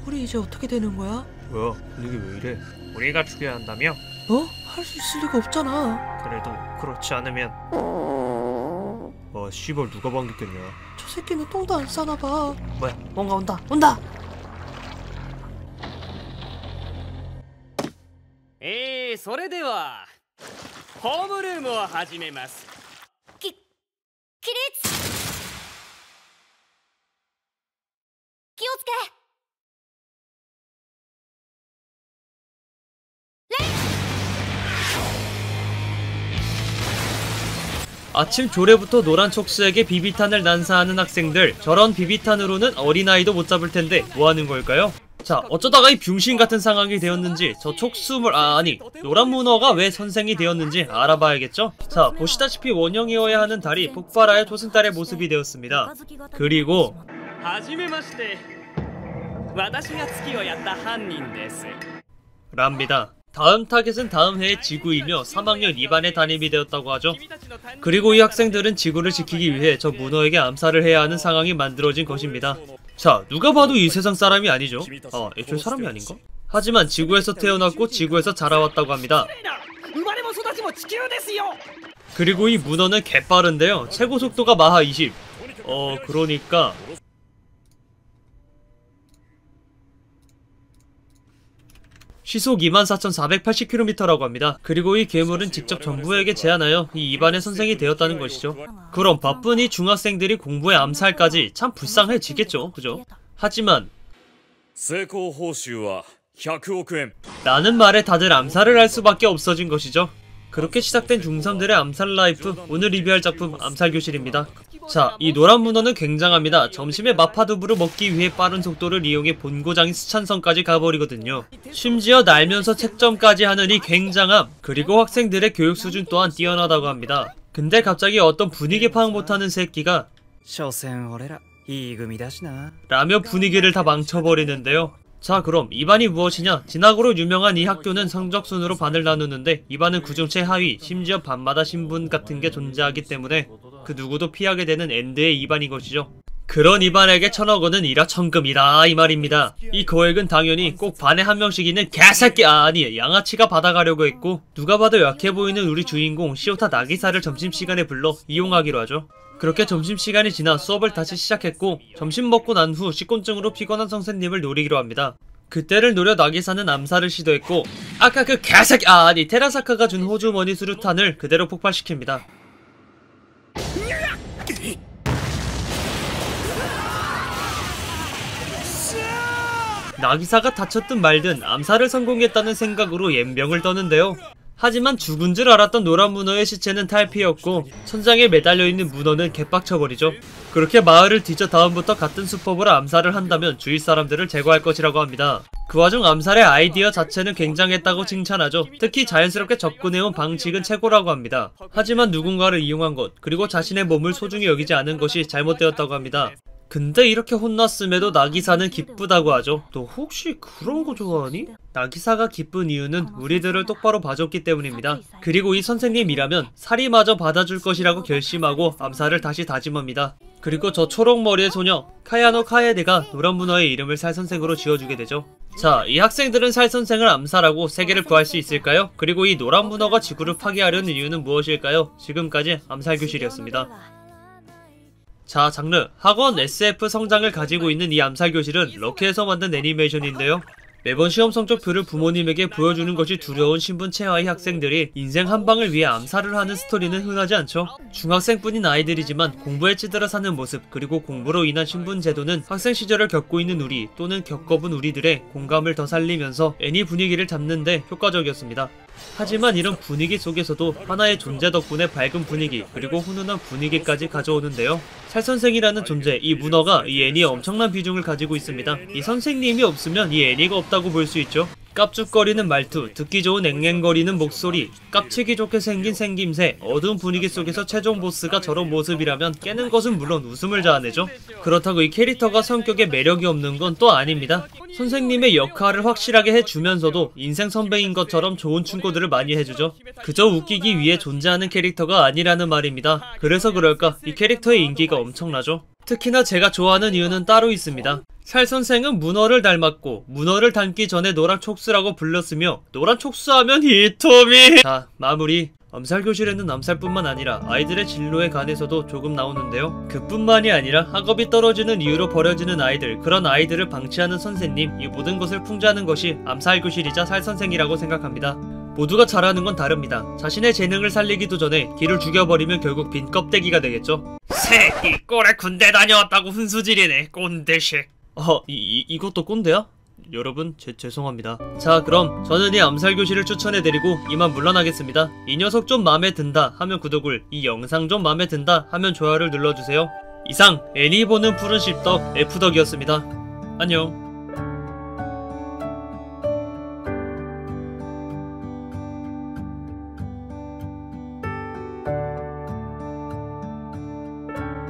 우리 이제 어떻게 되는 거야? 뭐야, 분위기 왜 이래? 우리가 죽여야 한다며? 뭐? 할 수 있을 리가 없잖아. 그래도 그렇지 않으면 씨발 누가 반겼겠냐. 저 새끼는 똥도 안 싸나 봐. 뭐야, 뭔가 온다. それではホームルームを始めます。起立。気をつけ。 아침 조례부터 노란 촉수에게 비비탄을 난사하는 학생들. 저런 비비탄으로는 어린아이도 못 잡을 텐데 뭐하는 걸까요? 자, 어쩌다가 이 병신 같은 상황이 되었는지, 저 촉수물, 노란 문어가 왜 선생이 되었는지 알아봐야겠죠? 자, 보시다시피 원형이어야 하는 달이 폭발하여 토승달의 모습이 되었습니다. 그리고 はじめまして。私が月をやった犯人です。 랍니다. 다음 타겟은 다음 해의 지구이며 3학년 2반에 담임이 되었다고 하죠. 그리고 이 학생들은 지구를 지키기 위해 저 문어에게 암살을 해야 하는 상황이 만들어진 것입니다. 자, 누가 봐도 이 세상 사람이 아니죠. 애초에 사람이 아닌가? 하지만 지구에서 태어났고 지구에서 자라왔다고 합니다. 그리고 이 문어는 개빠른데요. 최고 속도가 마하 20. 그러니까 시속 24,480km라고 합니다. 그리고 이 괴물은 직접 정부에게 제안하여 이 입안의 선생이 되었다는 것이죠. 그럼 바쁜 이 중학생들이 공부에 암살까지 참 불쌍해지겠죠, 그죠? 하지만 라는 말에 다들 암살을 할 수밖에 없어진 것이죠. 그렇게 시작된 중3들의 암살 라이프, 오늘 리뷰할 작품 암살교실입니다. 자, 이 노란 문어는 굉장합니다. 점심에 마파두부를 먹기 위해 빠른 속도를 이용해 본고장인 스촨성까지 가버리거든요. 심지어 날면서 채점까지 하는 이 굉장함, 그리고 학생들의 교육 수준 또한 뛰어나다고 합니다. 근데 갑자기 어떤 분위기 파악 못하는 새끼가 라며 분위기를 다 망쳐버리는데요. 자, 그럼 이 반이 무엇이냐? 진학으로 유명한 이 학교는 성적순으로 반을 나누는데 이 반은 그중 최하위, 심지어 반마다 신분 같은 게 존재하기 때문에 그 누구도 피하게 되는 엔드의 이 반인 것이죠. 그런 이 반에게 1000억원은 일확천금이다 이 말입니다. 이 거액은 당연히 꼭 반에 한 명씩 있는 개새끼 양아치가 받아가려고 했고, 누가 봐도 약해 보이는 우리 주인공 시오타 나기사를 점심시간에 불러 이용하기로 하죠. 그렇게 점심시간이 지나 수업을 다시 시작했고, 점심 먹고 난 후 식곤증으로 피곤한 선생님을 노리기로 합니다. 그때를 노려 나기사는 암살을 시도했고, 아까 그 개새끼 테라사카가 준 호주머니 수류탄을 그대로 폭발시킵니다. 나기사가 다쳤든 말든 암살을 성공했다는 생각으로 옌병을 떠는데요. 하지만 죽은 줄 알았던 노란 문어의 시체는 탈피였고, 천장에 매달려있는 문어는 개빡쳐버리죠. 그렇게 마을을 뒤져 다음부터 같은 수법으로 암살을 한다면 주위 사람들을 제거할 것이라고 합니다. 그 와중 암살의 아이디어 자체는 굉장했다고 칭찬하죠. 특히 자연스럽게 접근해온 방식은 최고라고 합니다. 하지만 누군가를 이용한 것, 그리고 자신의 몸을 소중히 여기지 않은 것이 잘못되었다고 합니다. 근데 이렇게 혼났음에도 나기사는 기쁘다고 하죠. 너 혹시 그런 거 좋아하니? 나기사가 기쁜 이유는 우리들을 똑바로 봐줬기 때문입니다. 그리고 이 선생님이라면 살이마저 받아줄 것이라고 결심하고 암살을 다시 다짐합니다. 그리고 저 초록머리의 소녀 카야노 카에데가 노란 문어의 이름을 살선생으로 지어주게 되죠. 자, 이 학생들은 살선생을 암살하고 세계를 구할 수 있을까요? 그리고 이 노란 문어가 지구를 파괴하려는 이유는 무엇일까요? 지금까지 암살교실이었습니다. 자, 장르 학원 SF 성장을 가지고 있는 이 암살교실은 럭키에서 만든 애니메이션인데요. 매번 시험 성적표를 부모님에게 보여주는 것이 두려운 신분 최하위 학생들이 인생 한방을 위해 암살을 하는 스토리는 흔하지 않죠. 중학생뿐인 아이들이지만 공부에 찌들어 사는 모습, 그리고 공부로 인한 신분 제도는 학생 시절을 겪고 있는 우리 또는 겪어본 우리들의 공감을 더 살리면서 애니 분위기를 잡는데 효과적이었습니다. 하지만 이런 분위기 속에서도 하나의 존재 덕분에 밝은 분위기, 그리고 훈훈한 분위기까지 가져오는데요. 살선생이라는 존재, 이 문어가 이 애니에 엄청난 비중을 가지고 있습니다. 이 선생님이 없으면 이 애니가 없다고 볼 수 있죠. 깝죽거리는 말투, 듣기 좋은 앵앵거리는 목소리, 깝치기 좋게 생긴 생김새, 어두운 분위기 속에서 최종 보스가 저런 모습이라면 깨는 것은 물론 웃음을 자아내죠. 그렇다고 이 캐릭터가 성격에 매력이 없는 건 또 아닙니다. 선생님의 역할을 확실하게 해주면서도 인생 선배인 것처럼 좋은 충고들을 많이 해주죠. 그저 웃기기 위해 존재하는 캐릭터가 아니라는 말입니다. 그래서 그럴까 이 캐릭터의 인기가 엄청나죠. 특히나 제가 좋아하는 이유는 따로 있습니다. 살 선생은 문어를 닮았고 문어를 닮기 전에 노란 촉수라고 불렀으며 노란 촉수하면 히토미. 자, 마무리. 암살교실에는 암살뿐만 아니라 아이들의 진로에 관해서도 조금 나오는데요. 그뿐만이 아니라 학업이 떨어지는 이유로 버려지는 아이들, 그런 아이들을 방치하는 선생님, 이 모든 것을 풍자하는 것이 암살교실이자 살선생이라고 생각합니다. 모두가 잘하는 건 다릅니다. 자신의 재능을 살리기도 전에 길을 죽여버리면 결국 빈 껍데기가 되겠죠. 새끼 꼴에 군대 다녀왔다고 훈수질이네 꼰대식. 이것도 꼰대야? 여러분, 죄송합니다. 자, 그럼 저는 이 암살교실을 추천해드리고 이만 물러나겠습니다. 이 녀석 좀 마음에 든다 하면 구독을, 이 영상 좀 마음에 든다 하면 좋아요를 눌러주세요. 이상 애니 보는 푸른 씹덕 F덕이었습니다. 안녕.